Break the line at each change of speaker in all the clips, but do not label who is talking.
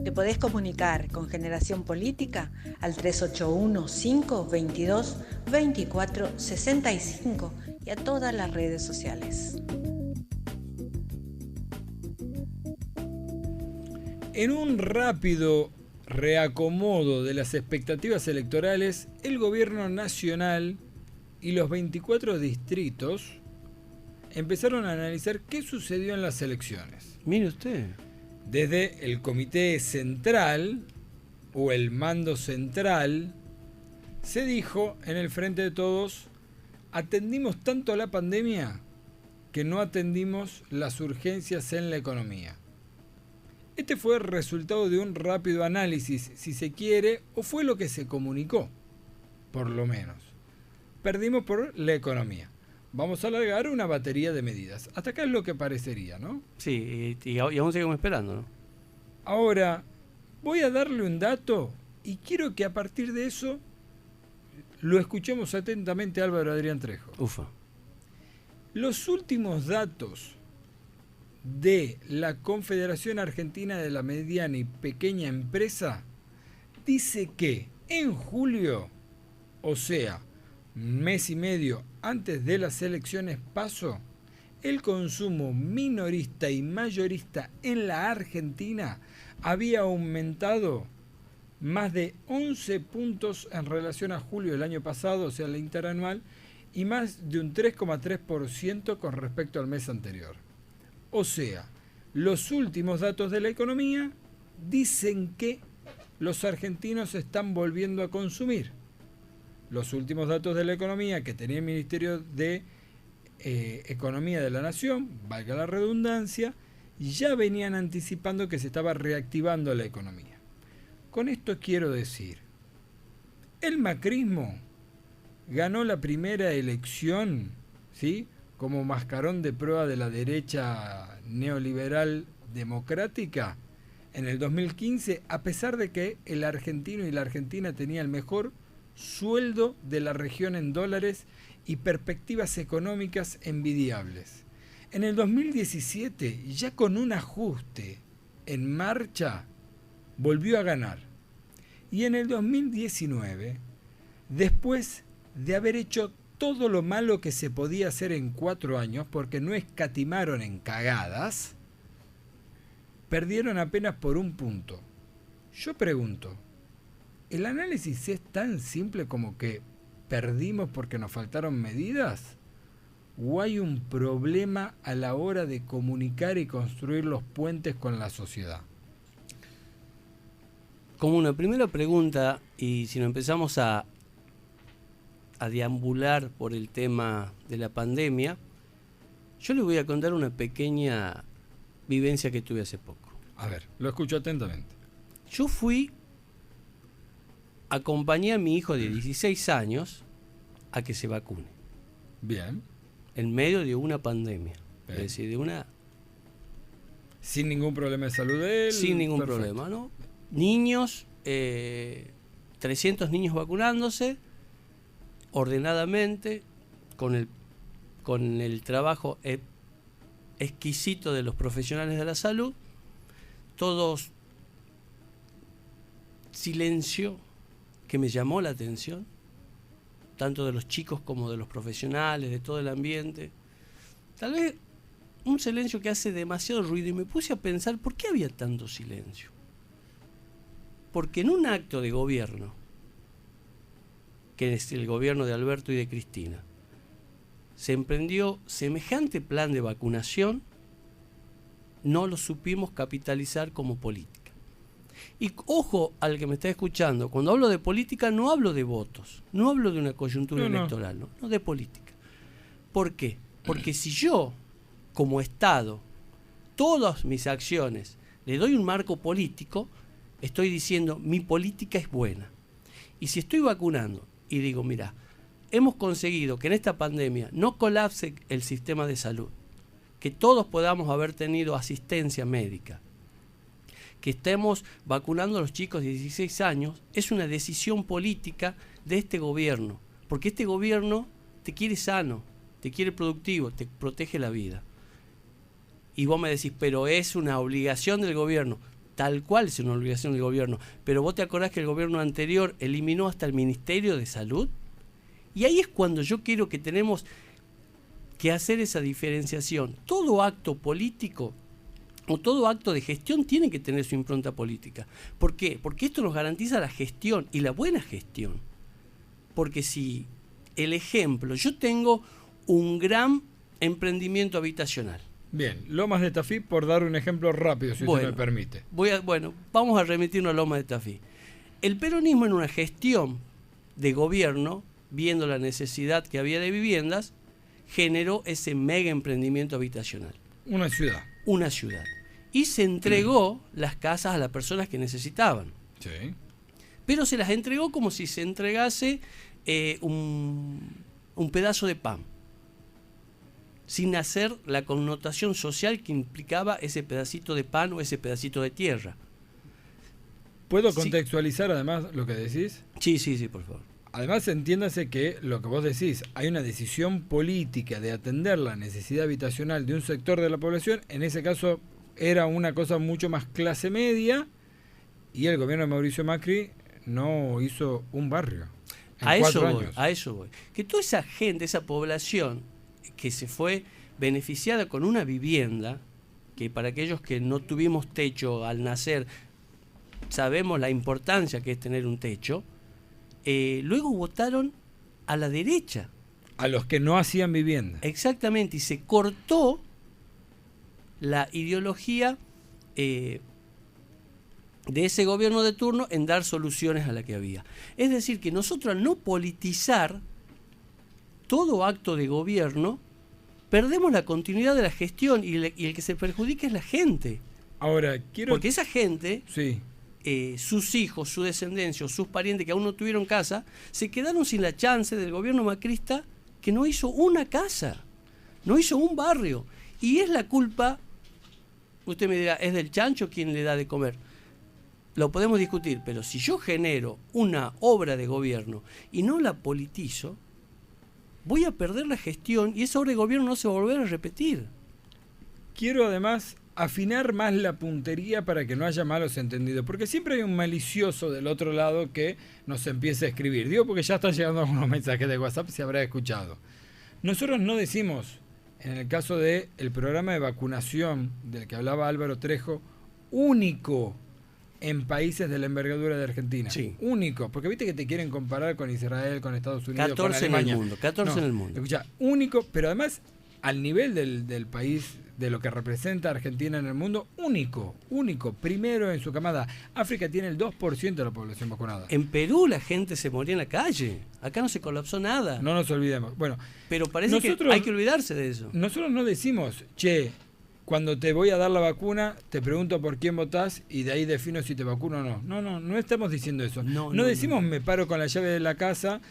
Te podés comunicar con Generación Política al 381-522-2465 y a todas las redes sociales.
En un rápido reacomodo de las expectativas electorales, el gobierno nacional y los 24 distritos empezaron a analizar qué sucedió en las elecciones.
Mire usted.
Desde el Comité Central o el Mando Central, se dijo en el Frente de Todos: atendimos tanto a la pandemia que no atendimos las urgencias en la economía. Este fue el resultado de un rápido análisis, si se quiere, o fue lo que se comunicó, por lo menos. Perdimos por la economía. Vamos a alargar una batería de medidas. Hasta acá es lo que parecería, ¿no?
Sí, y aún seguimos esperando, ¿no?
Ahora, voy a darle un dato y quiero que a partir de eso lo escuchemos atentamente a Álvaro Adrián Trejo.
Ufa.
Los últimos datos de la Confederación Argentina de la Mediana y Pequeña Empresa dice que en julio, o sea, mes y medio antes de las elecciones PASO, el consumo minorista y mayorista en la Argentina había aumentado más de 11 puntos en relación a julio del año pasado, o sea, la interanual, y más de un 3,3% con respecto al mes anterior. O sea, los últimos datos de la economía dicen que los argentinos están volviendo a consumir. Los últimos datos de la economía que tenía el Ministerio de Economía de la Nación, valga la redundancia, ya venían anticipando que se estaba reactivando la economía. Con esto quiero decir, el macrismo ganó la primera elección, ¿sí?, como mascarón de prueba de la derecha neoliberal democrática en el 2015, a pesar de que el argentino y la argentina tenía el mejor sueldo de la región en dólares y perspectivas económicas envidiables. En el 2017, ya con un ajuste en marcha, volvió a ganar. Y en el 2019, después de haber hecho todo lo malo que se podía hacer en 4 años, porque no escatimaron en cagadas, perdieron apenas por 1 punto. Yo pregunto, ¿el análisis es tan simple como que perdimos porque nos faltaron medidas? ¿O hay un problema a la hora de comunicar y construir los puentes con la sociedad?
Como una primera pregunta, y si nos empezamos a deambular por el tema de la pandemia, yo les voy a contar una pequeña vivencia que tuve hace poco.
A ver, lo escucho atentamente.
Yo acompañé a mi hijo de 16 años a que se vacune.
Bien.
En medio de una pandemia. Es decir, de una...
Sin ningún problema de salud de él.
Sin ningún
perfecto.
problema, ¿no? Niños, 300 niños vacunándose, ordenadamente, con el trabajo exquisito de los profesionales de la salud, todos silencio que me llamó la atención, tanto de los chicos como de los profesionales, de todo el ambiente. Tal vez un silencio que hace demasiado ruido, y me puse a pensar, ¿por qué había tanto silencio? Porque en un acto de gobierno, que es el gobierno de Alberto y de Cristina, se emprendió semejante plan de vacunación, no lo supimos capitalizar como política. Y ojo al que me está escuchando, cuando hablo de política no hablo de votos, no hablo de una coyuntura electoral, no de política. ¿Por qué? Porque si yo, como Estado, todas mis acciones le doy un marco político, estoy diciendo mi política es buena. Y si estoy vacunando y digo, mira, hemos conseguido que en esta pandemia no colapse el sistema de salud, que todos podamos haber tenido asistencia médica, que estemos vacunando a los chicos de 16 años, es una decisión política de este gobierno, porque este gobierno te quiere sano, te quiere productivo, te protege la vida. Y vos me decís, pero es una obligación del gobierno. Tal cual es una obligación del gobierno. Pero vos te acordás que el gobierno anterior eliminó hasta el Ministerio de Salud. Y ahí es cuando yo quiero que tenemos que hacer esa diferenciación. Todo acto político o todo acto de gestión tiene que tener su impronta política. ¿Por qué? Porque esto nos garantiza la gestión y la buena gestión. Porque si el ejemplo, yo tengo un gran emprendimiento habitacional.
Bien, Lomas de Tafí, por dar un ejemplo rápido, si usted me permite.
Vamos a remitirnos a Lomas de Tafí. El peronismo en una gestión de gobierno, viendo la necesidad que había de viviendas, generó ese mega emprendimiento habitacional.
Una ciudad.
Una ciudad. Y se entregó las casas a las personas que necesitaban.
Sí.
Pero se las entregó como si se entregase un pedazo de pan, sin hacer la connotación social que implicaba ese pedacito de pan o ese pedacito de tierra.
¿Puedo contextualizar además lo que decís?
Sí, por favor.
Además, entiéndase que lo que vos decís, hay una decisión política de atender la necesidad habitacional de un sector de la población. En ese caso era una cosa mucho más clase media, y el gobierno de Mauricio Macri no hizo un barrio.
A eso voy. Que toda esa gente, esa población que se fue beneficiada con una vivienda, que para aquellos que no tuvimos techo al nacer, sabemos la importancia que es tener un techo, luego votaron a la derecha.
A los que no hacían vivienda.
Exactamente, y se cortó la ideología de ese gobierno de turno en dar soluciones a la que había. Es decir, que nosotros al no politizar todo acto de gobierno, perdemos la continuidad de la gestión y el que se perjudica es la gente.
Ahora,
porque esa gente,
sí,
sus hijos, su descendencia, sus parientes que aún no tuvieron casa, se quedaron sin la chance del gobierno macrista, que no hizo una casa, no hizo un barrio. Y es la culpa, usted me dirá, ¿es del chancho quien le da de comer? Lo podemos discutir, pero si yo genero una obra de gobierno y no la politizo, voy a perder la gestión y esa obra de gobierno no se va a volver a repetir.
Quiero además afinar más la puntería para que no haya malos entendidos, porque siempre hay un malicioso del otro lado que nos empieza a escribir. Digo porque ya están llegando algunos mensajes de WhatsApp, se habrá escuchado. Nosotros no decimos, en el caso del programa de vacunación del que hablaba Álvaro Trejo, único en países de la envergadura de Argentina.
Sí.
Único, porque viste que te quieren comparar con Israel, con Estados Unidos,
14
con Alemania.
en el mundo, 14 en el mundo.
Escucha, único, pero además al nivel del país, de lo que representa Argentina en el mundo, único, primero en su camada. África tiene el 2% de la población vacunada.
En Perú la gente se moría en la calle, acá no se colapsó nada.
No nos olvidemos. Bueno,
pero parece que hay que olvidarse de eso.
Nosotros no decimos, che, cuando te voy a dar la vacuna, te pregunto por quién votás y de ahí defino si te vacuno o no. No estamos diciendo eso. No decimos me paro con la llave de la casa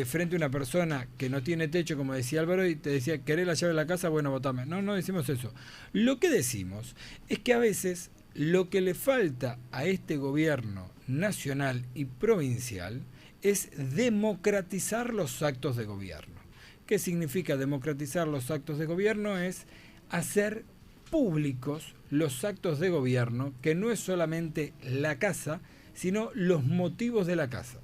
frente a una persona que no tiene techo, como decía Álvaro, y te decía, ¿querés la llave de la casa? Bueno, votame. No decimos eso. Lo que decimos es que a veces lo que le falta a este gobierno nacional y provincial es democratizar los actos de gobierno. ¿Qué significa democratizar los actos de gobierno? Es hacer públicos los actos de gobierno, que no es solamente la casa, sino los motivos de la casa.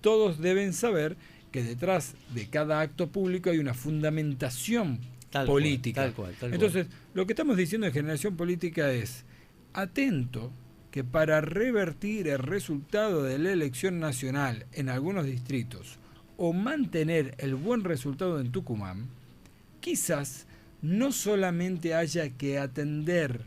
Todos deben saber que detrás de cada acto público hay una fundamentación política.
Tal cual.
Entonces, lo que estamos diciendo en Generación Política es, atento que para revertir el resultado de la elección nacional en algunos distritos o mantener el buen resultado en Tucumán, quizás no solamente haya que atender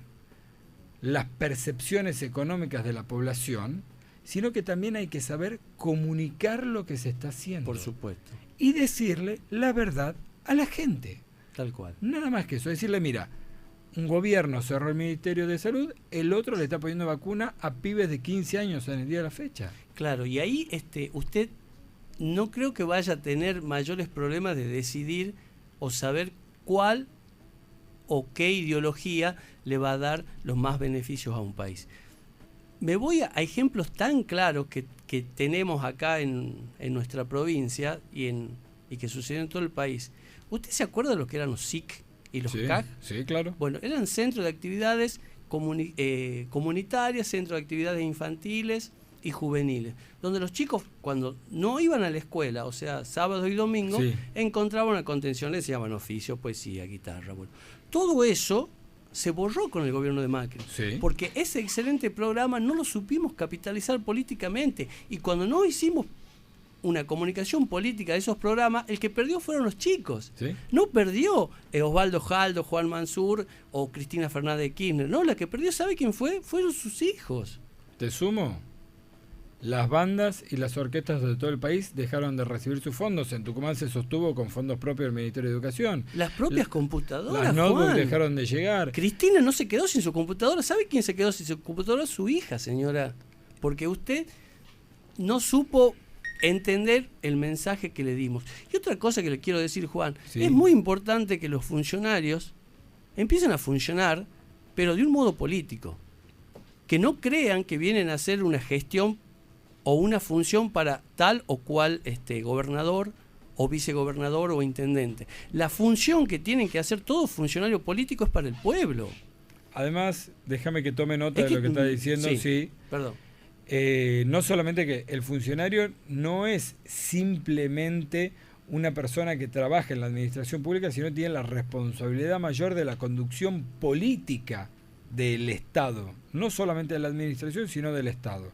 las percepciones económicas de la población, sino que también hay que saber comunicar lo que se está haciendo.
Por supuesto.
Y decirle la verdad a la gente.
Tal cual.
Nada más que eso. Decirle, mira, un gobierno cerró el Ministerio de Salud, el otro le está poniendo vacuna a pibes de 15 años en el día de la fecha.
Claro, y ahí usted no creo que vaya a tener mayores problemas de decidir o saber cuál o qué ideología le va a dar los más beneficios a un país. Me voy a ejemplos tan claros que tenemos acá en nuestra provincia y que suceden en todo el país. ¿Usted se acuerda de lo que eran los SIC y los
Sí,
CAG.
sí, claro.
Bueno, eran centros de actividades comunitarias, centros de actividades infantiles y juveniles, donde los chicos cuando no iban a la escuela, o sea, sábado y domingo,
Sí.
encontraban una contención, les llamaban oficio, poesía, guitarra. Bueno, todo eso se borró con el gobierno de Macri,
Sí.
porque ese excelente programa no lo supimos capitalizar políticamente, y cuando no hicimos una comunicación política de esos programas, el que perdió fueron los chicos.
Sí.
No perdió Osvaldo Jaldo, Juan Mansur o Cristina Fernández de Kirchner. No, la que perdió, ¿sabe quién fue? Fueron sus hijos.
Te sumo, las bandas y las orquestas de todo el país dejaron de recibir sus fondos. En Tucumán se sostuvo con fondos propios del Ministerio de Educación.
Las propias computadoras,
Las notebooks
Juan.
dejaron de llegar.
Cristina no se quedó sin su computadora. ¿Sabe quién se quedó sin su computadora? Su hija, señora. Porque usted no supo entender el mensaje que le dimos. Y otra cosa que le quiero decir, Juan,
Sí.
es muy importante que los funcionarios empiecen a funcionar, pero de un modo político. Que no crean que vienen a hacer una gestión o una función para tal o cual gobernador o vicegobernador o intendente. La función que tienen que hacer todo funcionario político es para el pueblo.
Además, déjame que tome nota
Es
de
que-
lo que está diciendo. Sí.
Perdón.
No solamente que el funcionario no es simplemente una persona que trabaja en la administración pública, sino tiene la responsabilidad mayor de la conducción política del Estado, no solamente de la administración, sino del Estado.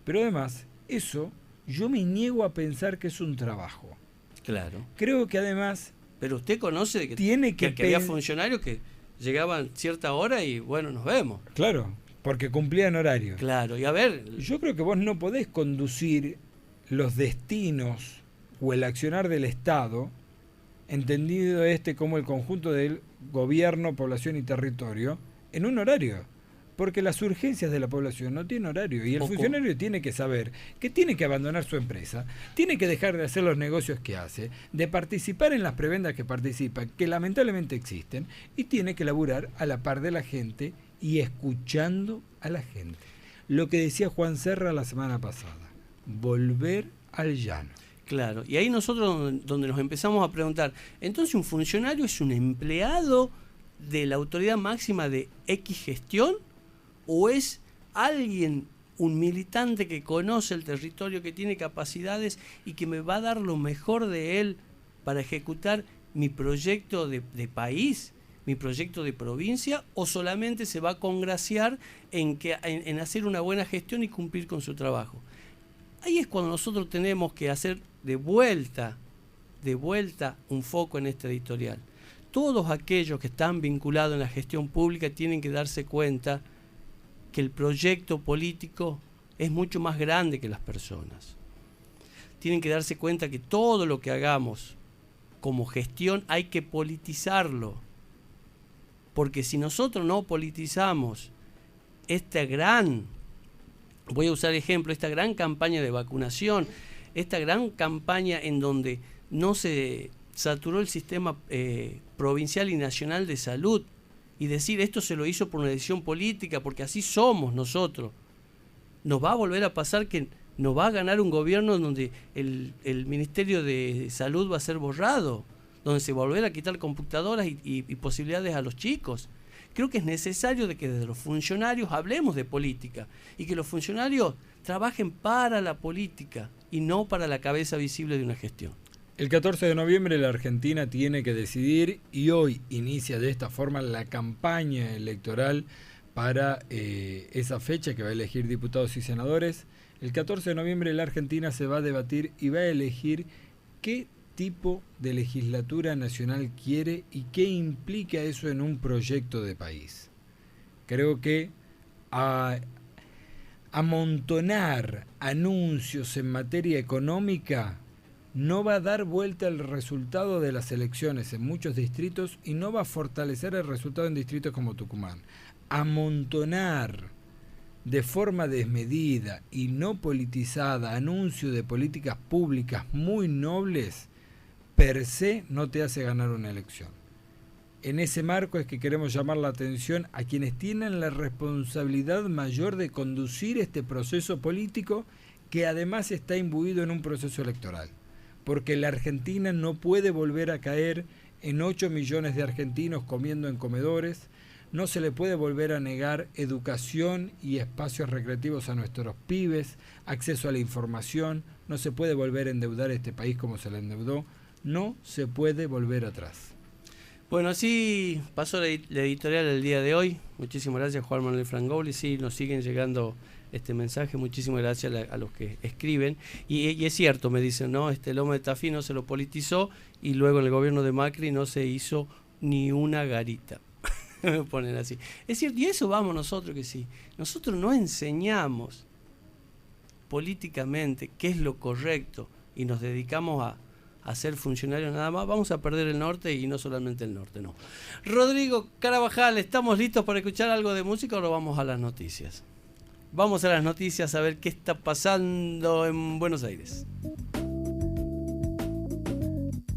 Pero además, eso yo me niego a pensar que es un trabajo.
Claro.
Creo que además
Pero usted conoce de que,
tiene que,
había funcionarios que llegaban cierta hora y bueno, nos vemos.
Claro, porque cumplían horario.
Claro, y a ver,
Yo creo que vos no podés conducir los destinos o el accionar del Estado, entendido como el conjunto del gobierno, población y territorio, en un horario. Porque las urgencias de la población no tienen horario y el funcionario tiene que saber que tiene que abandonar su empresa, tiene que dejar de hacer los negocios que hace, de participar en las prebendas que participa, que lamentablemente existen, y tiene que laburar a la par de la gente y escuchando a la gente. Lo que decía Juan Serra la semana pasada, volver al llano.
claro, y ahí nosotros donde nos empezamos a preguntar, entonces un funcionario es un empleado de la autoridad máxima de X gestión, o es alguien, un militante que conoce el territorio, que tiene capacidades y que me va a dar lo mejor de él para ejecutar mi proyecto de país, mi proyecto de provincia, o solamente se va a congraciar en hacer una buena gestión y cumplir con su trabajo. Ahí es cuando nosotros tenemos que hacer de vuelta un foco en este editorial. Todos aquellos que están vinculados en la gestión pública tienen que darse cuenta que el proyecto político es mucho más grande que las personas. Tienen que darse cuenta que todo lo que hagamos como gestión hay que politizarlo. Porque si nosotros no politizamos esta gran, voy a usar ejemplo, esta gran campaña de vacunación, esta gran campaña en donde no se saturó el sistema provincial y nacional de salud, y decir esto se lo hizo por una decisión política, porque así somos nosotros, nos va a volver a pasar que nos va a ganar un gobierno donde el Ministerio de Salud va a ser borrado, donde se va a volver a quitar computadoras y posibilidades a los chicos. Creo que es necesario de que desde los funcionarios hablemos de política y que los funcionarios trabajen para la política y no para la cabeza visible de una gestión.
El 14 de noviembre la Argentina tiene que decidir y hoy inicia de esta forma la campaña electoral para esa fecha que va a elegir diputados y senadores. El 14 de noviembre la Argentina se va a debatir y va a elegir qué tipo de legislatura nacional quiere y qué implica eso en un proyecto de país. Creo que amontonar anuncios en materia económica no va a dar vuelta el resultado de las elecciones en muchos distritos y no va a fortalecer el resultado en distritos como Tucumán. Amontonar de forma desmedida y no politizada anuncio de políticas públicas muy nobles, per se no te hace ganar una elección. En ese marco es que queremos llamar la atención a quienes tienen la responsabilidad mayor de conducir este proceso político que además está imbuido en un proceso electoral. Porque la Argentina no puede volver a caer en 8 millones de argentinos comiendo en comedores. No se le puede volver a negar educación y espacios recreativos a nuestros pibes, acceso a la información. No se puede volver a endeudar este país como se le endeudó. No se puede volver atrás.
Bueno, así pasó la editorial el día de hoy. Muchísimas gracias, Juan Manuel Frangoli. Sí, nos siguen llegando este mensaje. Muchísimas gracias a los que escriben. Y es cierto, me dicen, ¿no? El lomo de Tafí no se lo politizó y luego en el gobierno de Macri no se hizo ni una garita. Me ponen así. Es cierto, y eso vamos nosotros que sí. Nosotros no enseñamos políticamente qué es lo correcto y nos dedicamos a ser funcionarios nada más, vamos a perder el norte y no solamente el norte, no. Rodrigo Carabajal, ¿estamos listos para escuchar algo de música o lo vamos a las noticias? Vamos a las noticias a ver qué está pasando en Buenos Aires.